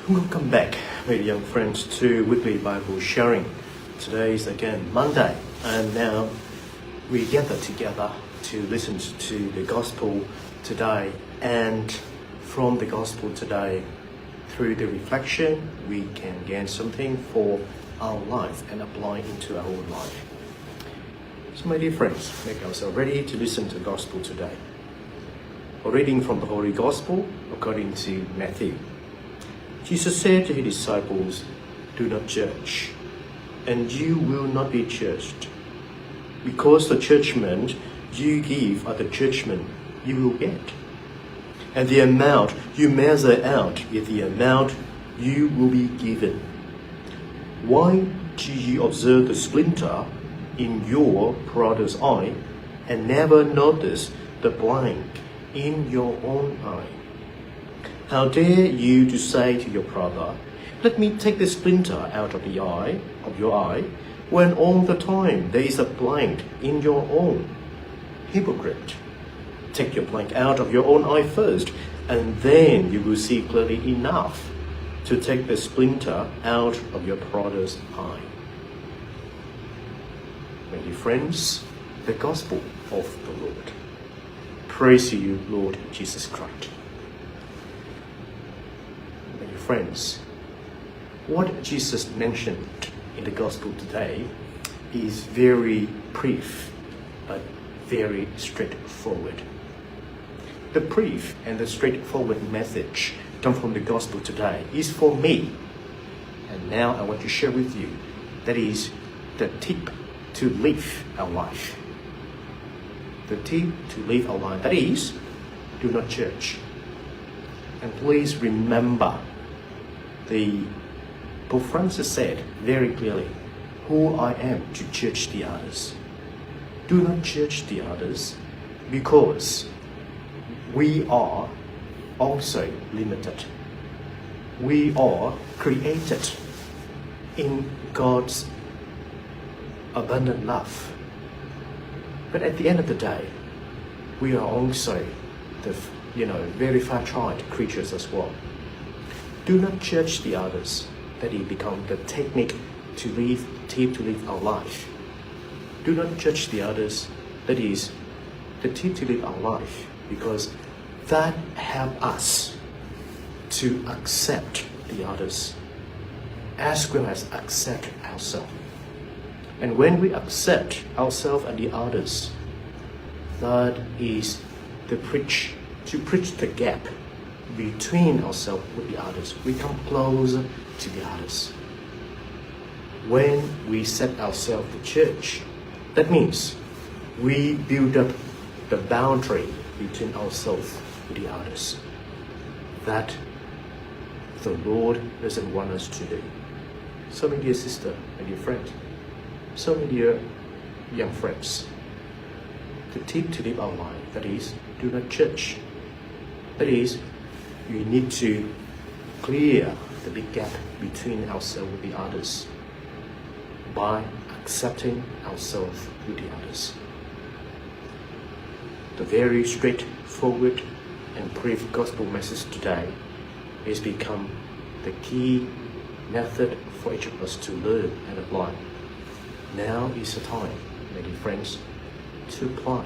Welcome back, my young friends, to weekly Bible sharing. Today is again Monday, and now we gather together to listen to the gospel today. And from the gospel today, through the reflection, we can gain something for our life and apply into our own life. So, my dear friends, make ourselves ready to listen to the gospel today. A reading from the Holy Gospel according to Matthew. Jesus said to his disciples, "Do not judge, and you will not be judged. Because the judgment you give are the judgment you will get. And the amount you measure out is the amount you will be given. Why do you observe the splinter in your brother's eye and never notice the plank in your own eye? How dare you to say to your brother, 'Let me take the splinter out of your eye,' when all the time there is a plank in your own? Hypocrite! Take your plank out of your own eye first, and then you will see clearly enough to take the splinter out of your brother's eye." My dear friends, the gospel of the Lord. Praise to you, Lord Jesus Christ. My dear friends, what Jesus mentioned in the gospel today is very brief but very straightforward. The brief and the straightforward message come from the gospel today is for me. And now I want to share with you, that is the tip to live our life. The tip to live our life, that is, do not judge. And please remember, Pope Francis said very clearly, "Who I am to judge the others." Do not judge the others, because we are also limited. We are created in God's abundant love. But at the end of the day, we are also the very fragile creatures as well. Do not judge the others, that it become the technique to live, tip to live our life. Do not judge the others, that is the tip to live our life, because that help us to accept the others as well as accept ourselves. And when we accept ourselves and the others, that is to bridge the gap between ourselves with the others. We come closer to the others. When we set ourselves to church, that means we build up the boundary between ourselves with the others. That the Lord doesn't want us to do. So, my dear sister, my dear friend, so my dear young friends, the tip to live our life, that is, do not judge. That is, we need to clear the big gap between ourselves with the others by accepting ourselves with the others. The very straightforward and brief gospel message today has become the key method for each of us to learn and apply. Now is the time, my dear friends, to apply.